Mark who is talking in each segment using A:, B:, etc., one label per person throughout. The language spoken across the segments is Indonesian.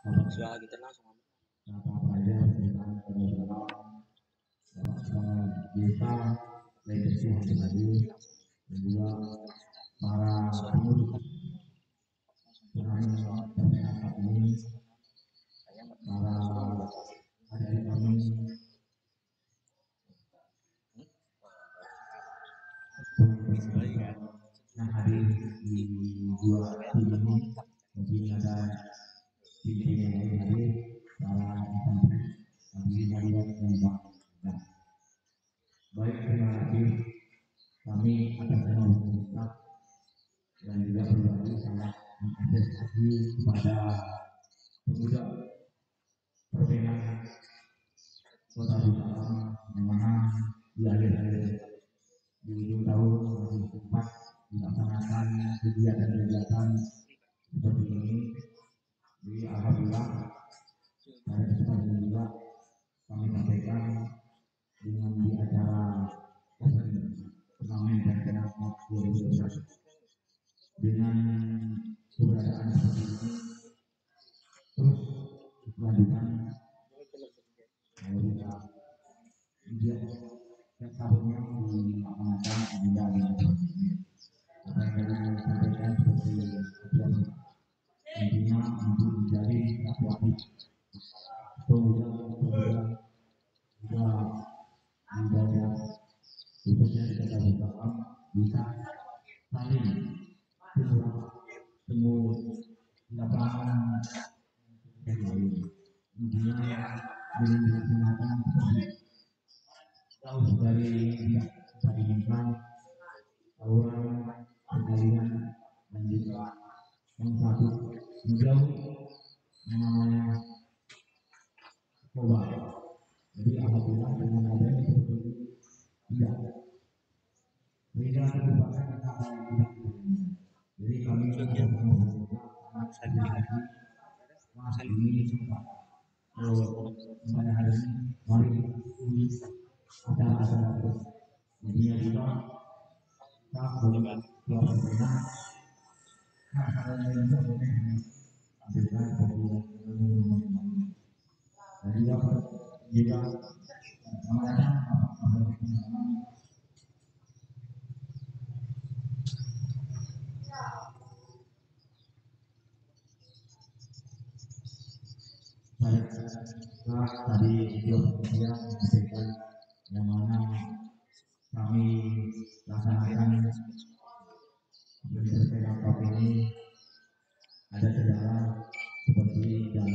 A: Suara kita langsung.
B: Desa legacy tadi dan juga para pengurus masyarakat ini, para adik kami yang hadir di dua tim ini, mungkin ada tim-tim yang lain hadir, para hadirin hadirat yang baik. Baik, terima kasih kami atas nama Ustaz dan juga pribadi sangat mengapresiasi kepada pemuda perpenan Kota Bintang yang mana di akhir-akhir di ujung tahun 2004 dilaksanakan kegiatan-kegiatan seperti ini. Jadi alhamdulillah pada kesempatan juga kami sampaikan dengan di acara turnamen dan penalti 2012 dengan keberadaan seperti ini terus dilanjutkan kita dia setiap tahunnya dilaksanakan agenda seperti ini. Apa yang tadi sampaikan seperti intinya untuk menjadi laki-laki pemuda juga menjaga khususnya di Kota Balikpapan bisa saling temu lapangan yang lain. Intinya dengan dilaksanakan jauh dari lingkungan tawuran perkalian dan juga yang satu menjauh yang namanya coba. Jadi alhamdulillah dengan adanya seperti ini tidak beda merupakan hal yang tidak. Jadi kami sangat sangat ini sempat pada hari ini mari acara-acara dunia juga tak boleh berbeda. Hal yang juga boleh ambilkan dari dapat juga tadi video yang menyampaikan yang mana kami laksanakan berserah ini ada kendala seperti yang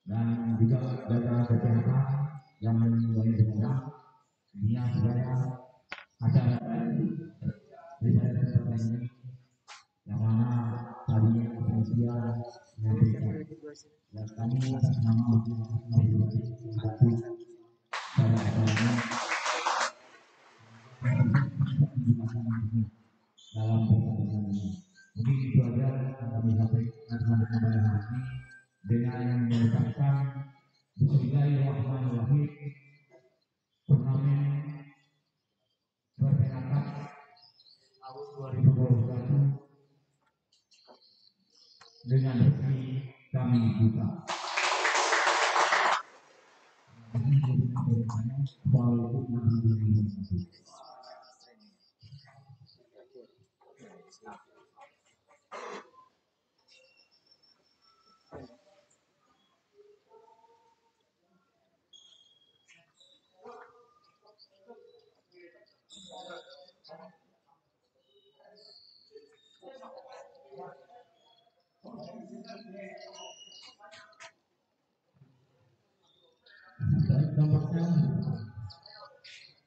B: dan juga jaga kesehatan yang menjadi benar dia sebenarnya ada di dalam ini yang mana tadinya manusia menyampaikan dan kami atas nama pribadi satu pada acaranya dalam pertandingan ini. Mungkin itu aja yang kami sampaikan pada hari ini dengan mengucapkan Bismillahirrahmanirrahim. Turnamen perkenalkan tahun 2021 dengan resmi kami buka. Waalaikumsalam warahmatullahi wabarakatuh.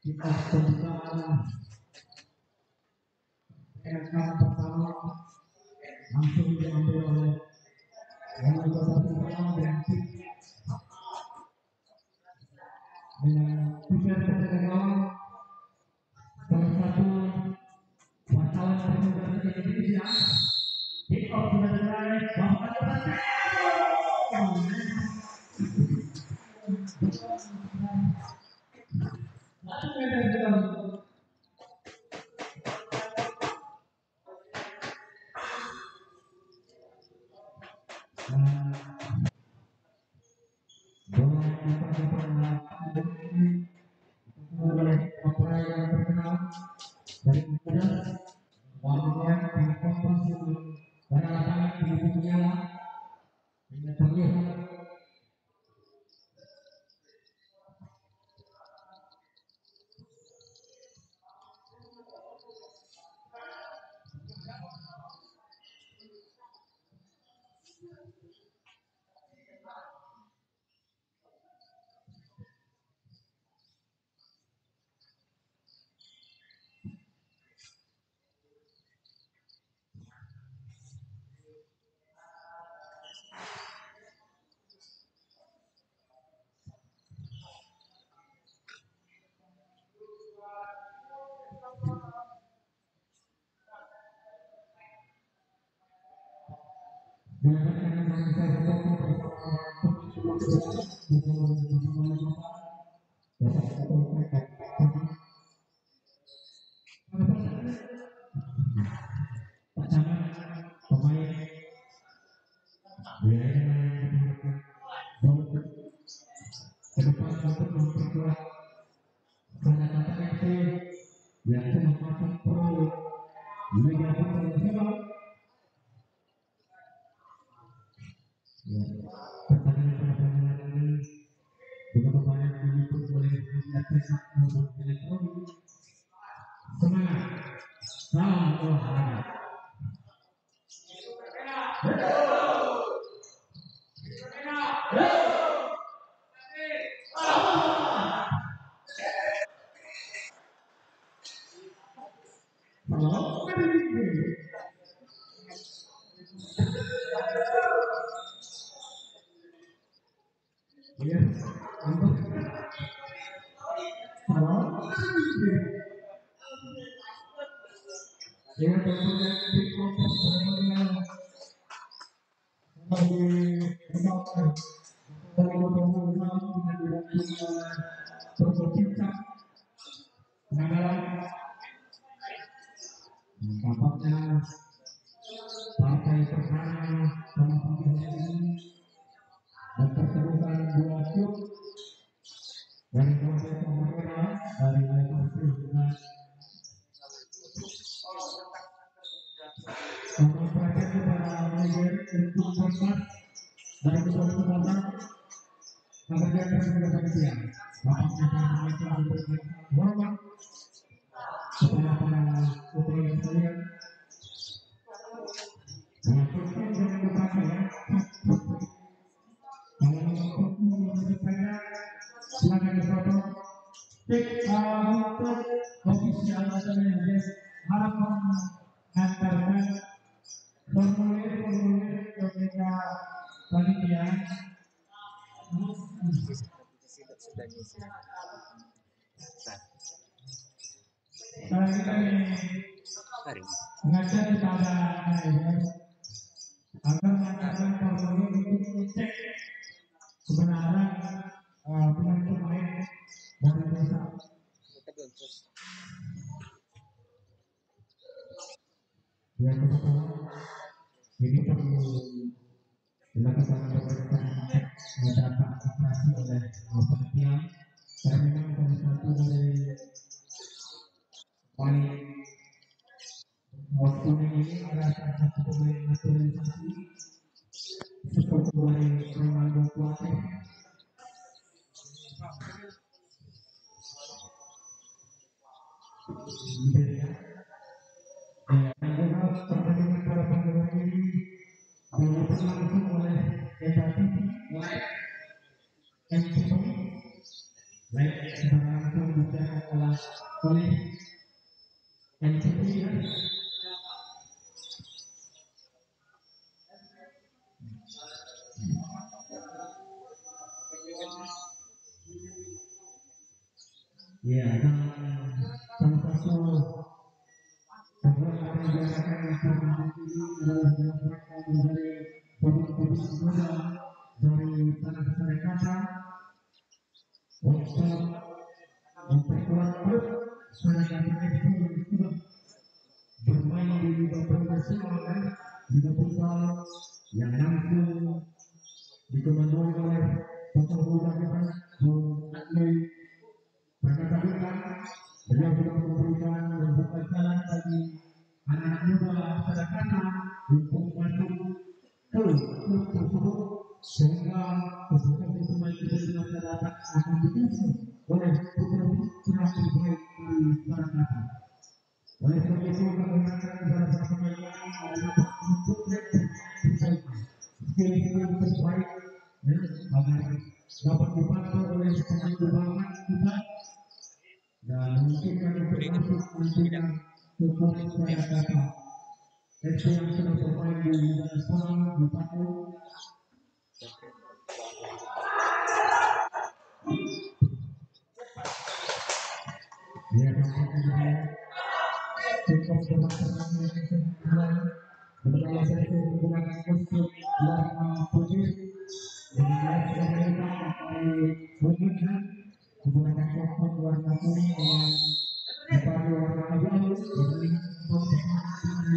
B: kita pembukaan rekam pertama langsung diambil oleh wali kota Semarang dengan tiga pertandingan salah satu wartawan representasi Indonesia kick off sudah selesai bapak oleh opera yang terkenal dari muda kemudian di kompas pada lapangan di menyala hingga terlihat pemain ke depan untuk memperkuat kata-kata FC yang sedang masuk pro Liga Profesional. Pertandingan ini begitu banyak diliput oleh media cetak maupun elektronik. Semangat, salam olahraga. Tampaknya partai pertama sama pagi ini mempersatukan dua klub dari partai pemerintah dari Liverpool dengan mempersiapkan kepada manajer untuk berkat dari kedua kesempatan mengerjakan segala siang. Bapak mereka memberikan hormat kepada para putri yang sekalian. Melakukan dengan beberapa ya. Kalau menurut saya silakan dipotong. Untuk ofisial dan harapan antarkan formulir ketika panitia sekarang kami mengajak kepada manajer agar mengatakan formulir untuk mengecek kebenaran pemain-pemain dari desa. Yang pertama, ini perlu dilakukan pemeriksaan data operasi oleh panitia karena memang salah satu dari pemain waktu ini adalah salah satu pemain naturalisasi seperti dari Ronaldo Kuate. Pertandingan pada pagi hari ini dilakukan langsung oleh Eda TV live and live langsung dibicarakan oleh MCP ya. Ya, dan salah satu program yang diadakan ini adalah dalam rangka dari publik muda dari tanah masyarakat untuk memperkuat klub masyarakat itu yang sudah bermain di liga profesional dan liga futsal yang langsung dikomandoi oleh tokoh muda kita Bung Adli Prakatabukan. Beliau sudah memberikan membuka jalan bagi anak muda masyarakat untuk masuk ke klub tersebut sehingga kebutuhan pemain kita di masyarakat akan diisi oleh putra-putra terbaik dari masyarakat. Oleh sebab itu kami mengatakan kepada pemain adalah untuk terbaik, skill terbaik agar dapat dibantu oleh pemain cadangan kita dan memungkinkan untuk masuk nantinya ke klub masyarakat. FC yang sudah bermain di Liga Nasional di Palu. Dia nampaknya cukup bermasalah dengan beberapa sesi menggunakan kostum warna putih dengan garis mereka menggunakan kostum warna kuning dengan sepatu warna abu-abu dengan masing-masing yang memberikan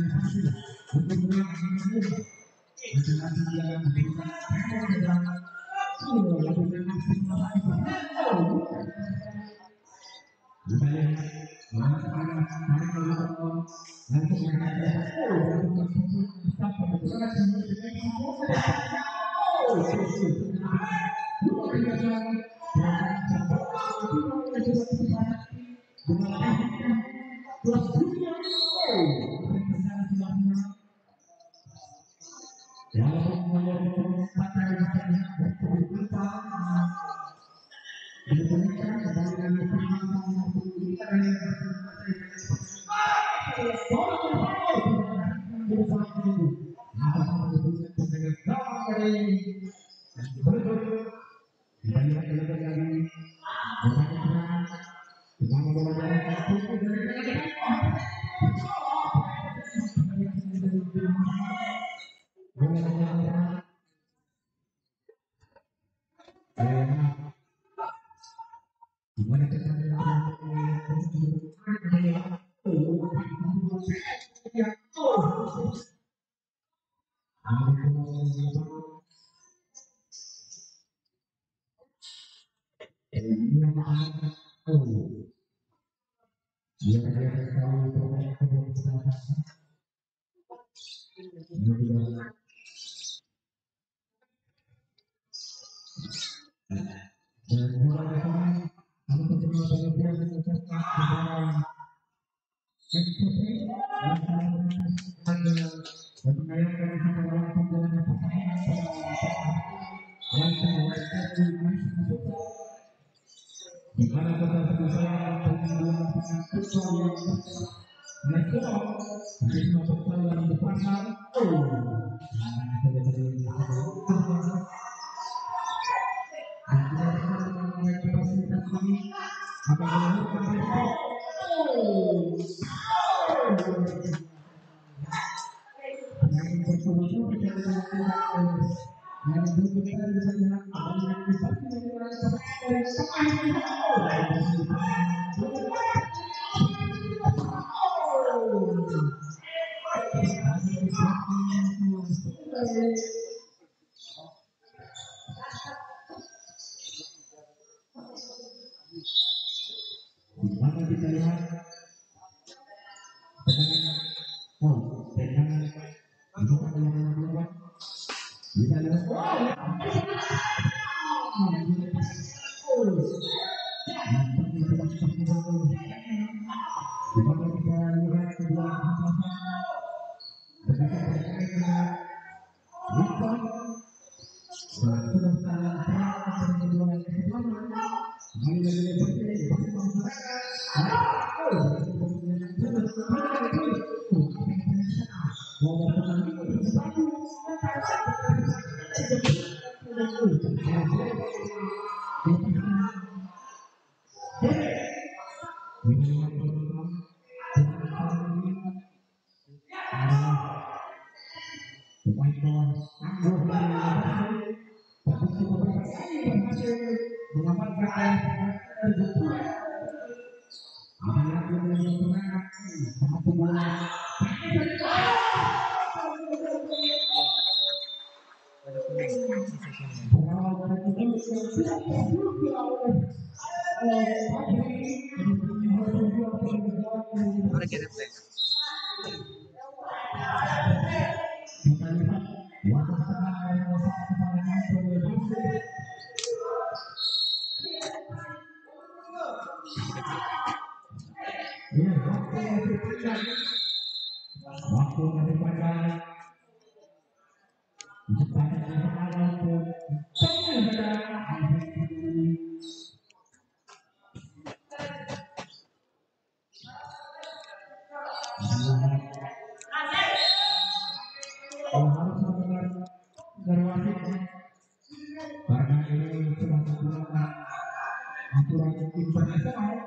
B: dan kita lihat Waktu daripada karena ini sudah menggunakan aturan internasional.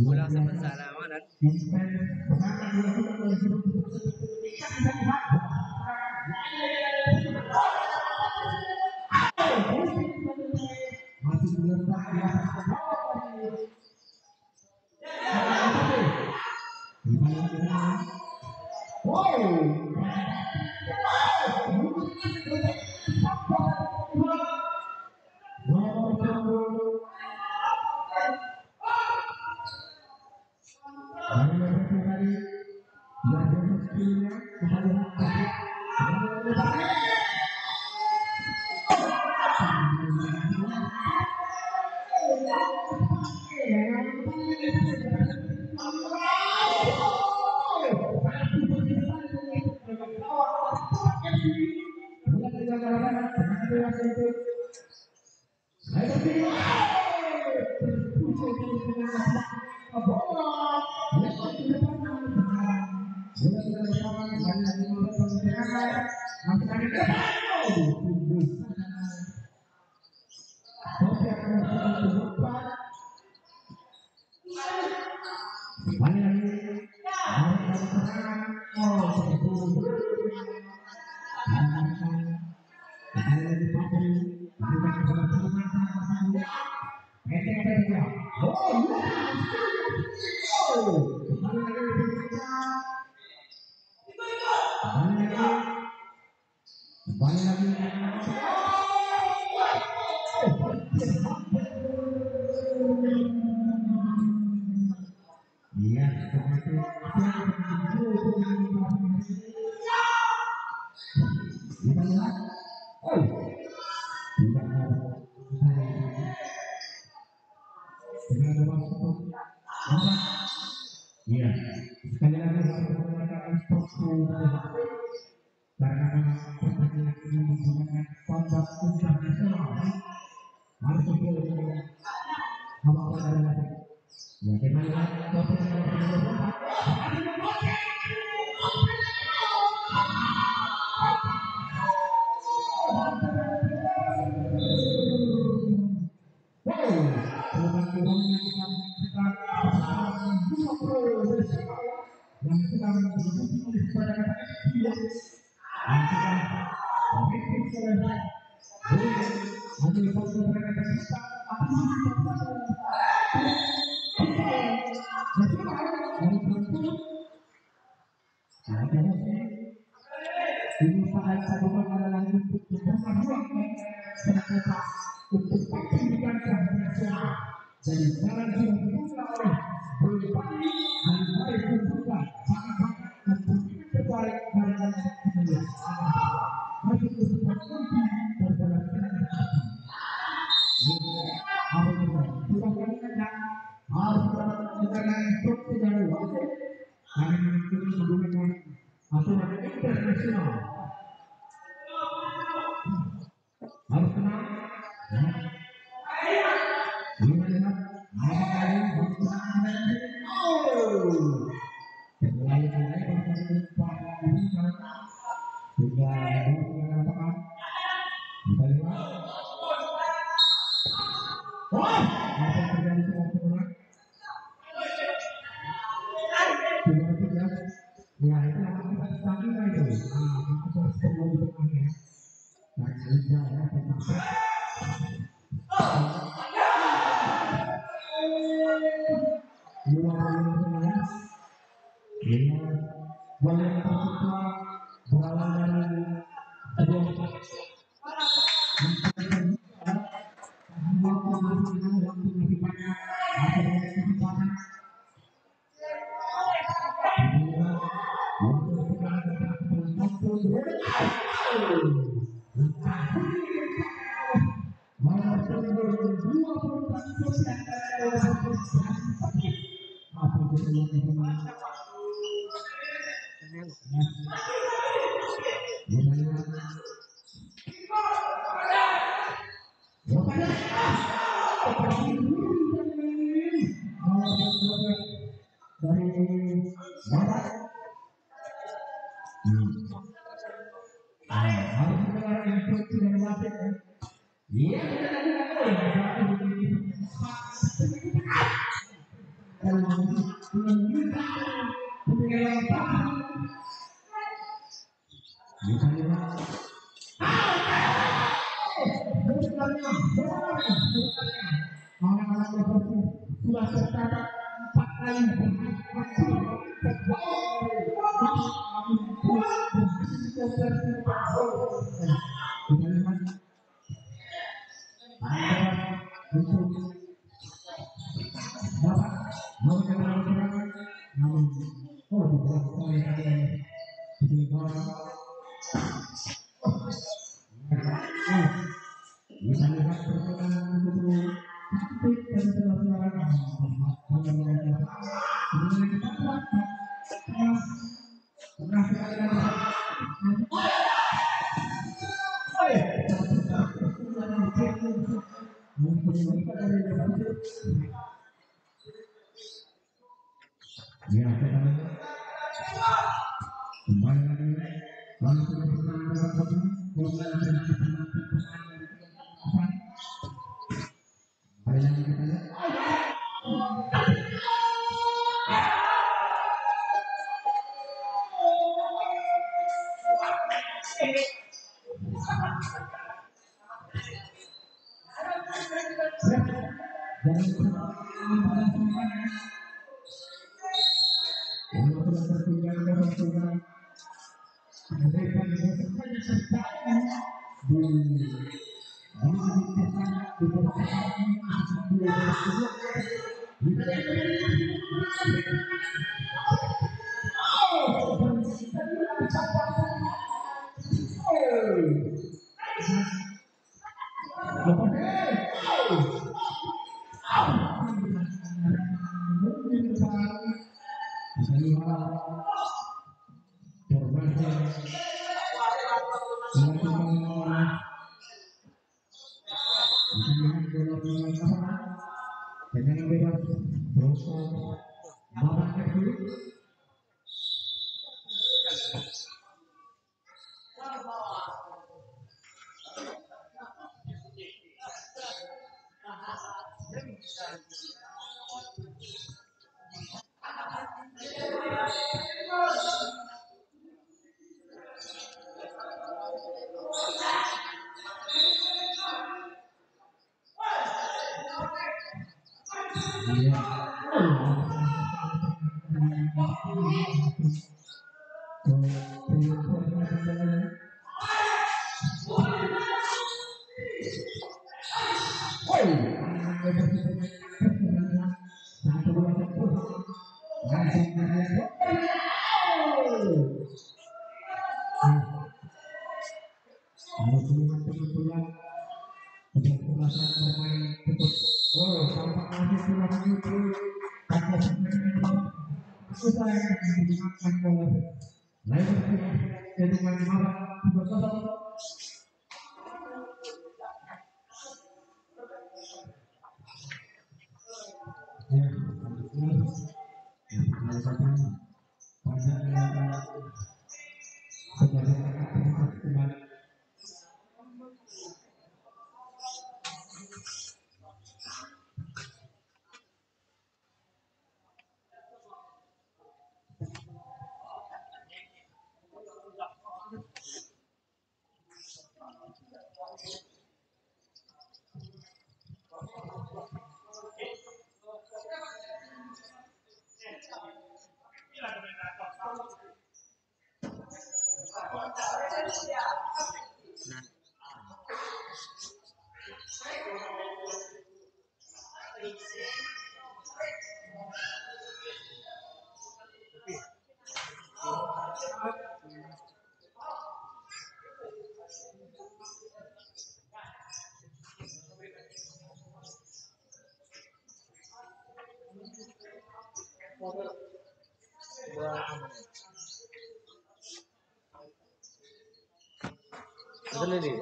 A: Wala sa pansalaman.
B: Iya, sekali lagi saya mengatakan karena pertandingan ini menggunakan tombak internasional, harus diperlukan apa adalah ya kita yang sedang berhubung pada kata yang sedang memimpin selesai ambil foto mereka kita ini saat sabun adalah untuk memperjuangkan untuk pendidikan nasional dan jalan yang dibuka oleh berbagai dan baik membuka sangat-sangat mempunyai terbaik mereka sendiri masih kesempatan berdasarkan sudah kalian harus menggunakan instruksi dari wasit kami menggunakan aturan internasional harus tenang sudah tercatat 4 kali kembali lagi langsung bermain bola putih bola yang kita lihat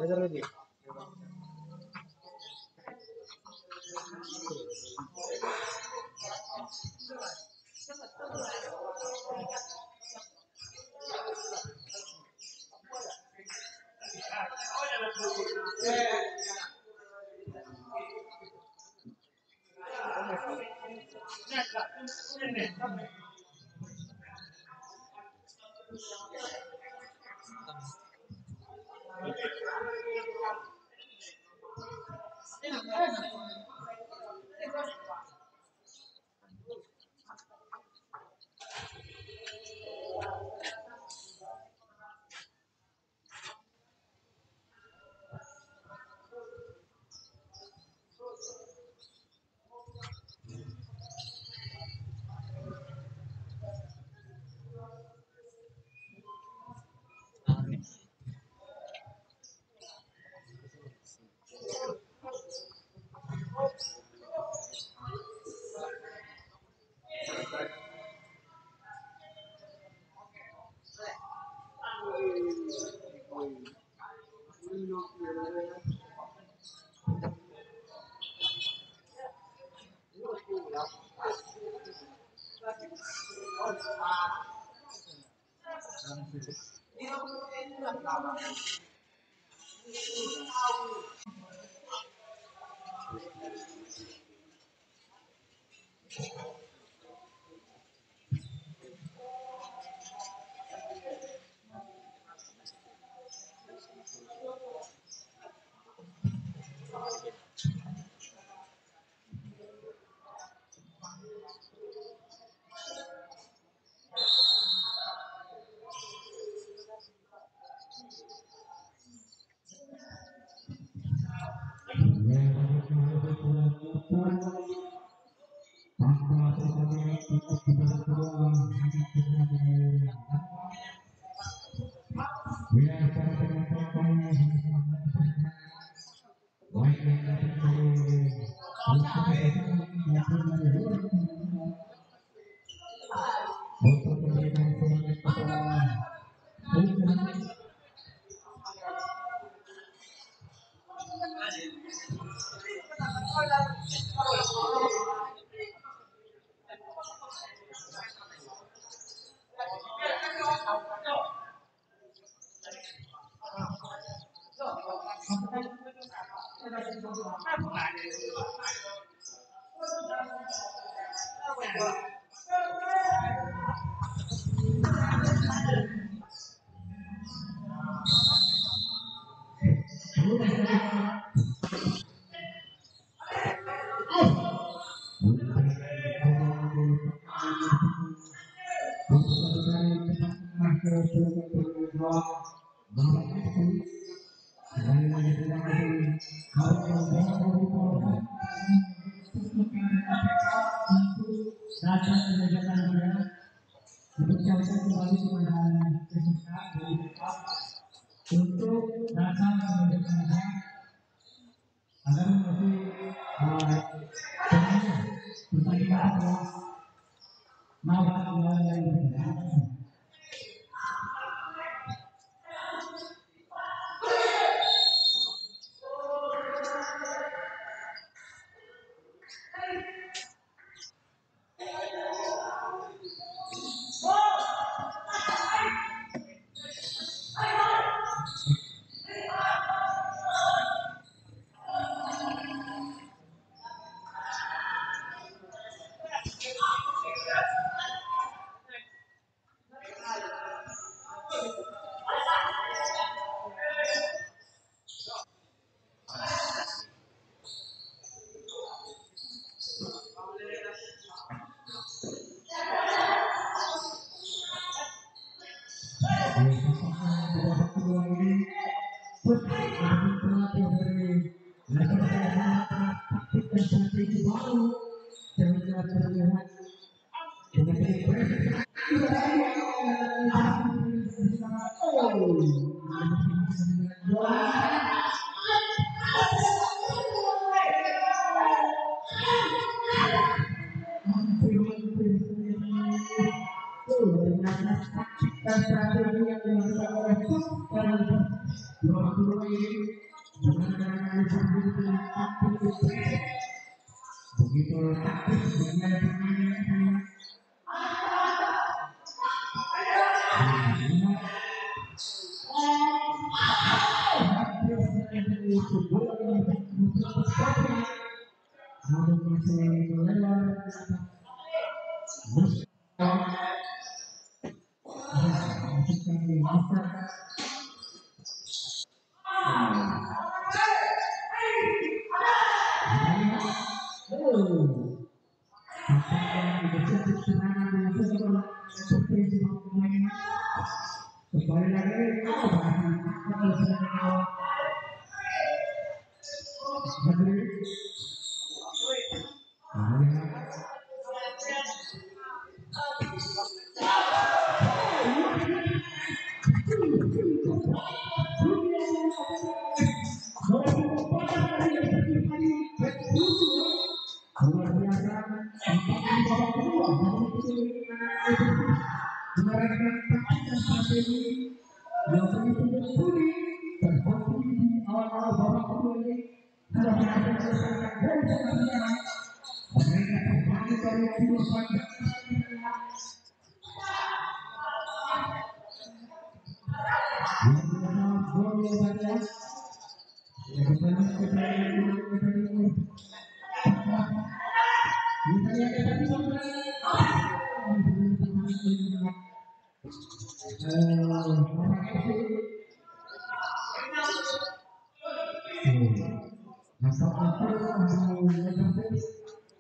A: Ajar lagi.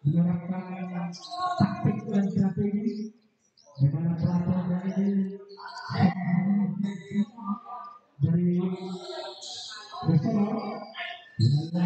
B: menerapkan taktik dan strategi di mana pelajaran ini dari Barcelona di mana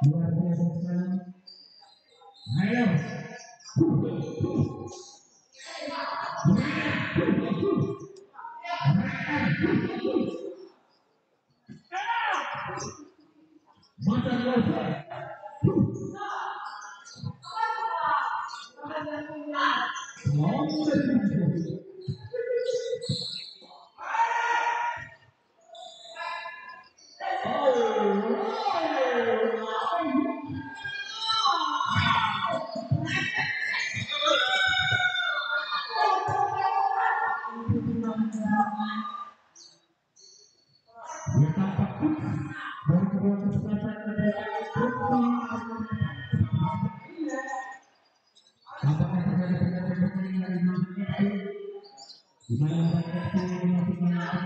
B: luar biasa sekali. Ayo, mata luar. Ya tampak dari kedua kesempatan apakah terjadi pertandingan di mana mereka masih melakukan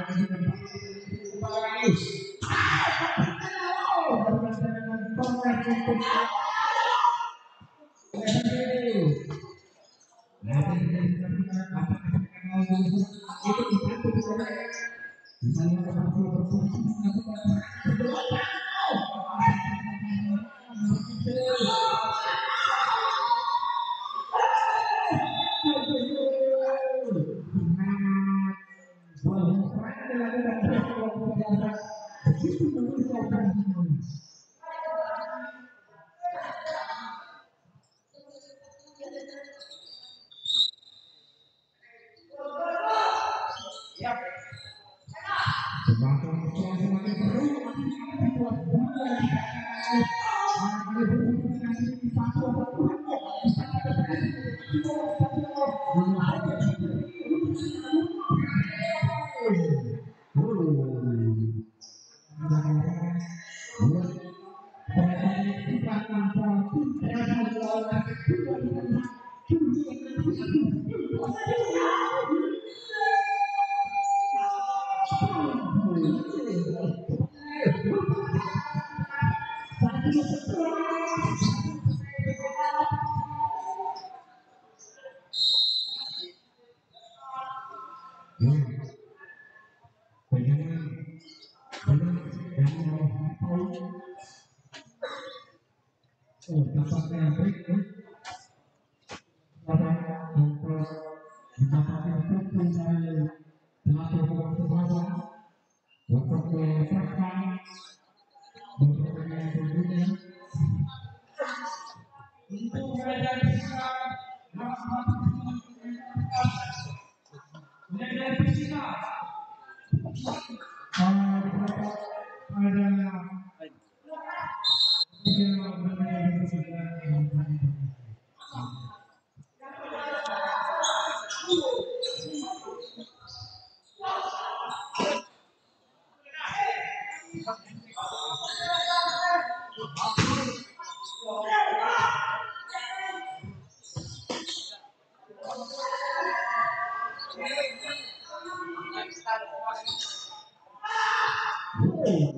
B: Masih